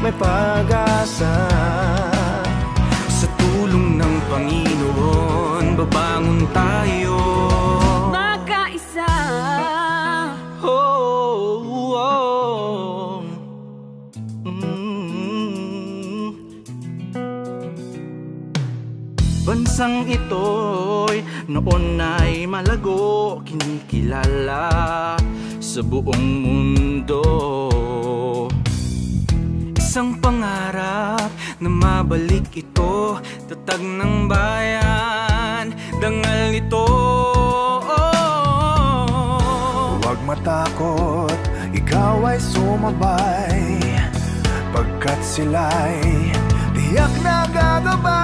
may pag-asa. Sa tulong ng Panginoon, babangon tayo magkaisa. Bansang ito'y noon ay malago, kinikilala sa buong mundo. Isang pangarap na mabalik ito, tatag ng bayan, dangal ito. Huwag matakot, ikaw ay sumabay, pagkat sila'y tiyak na gagabay.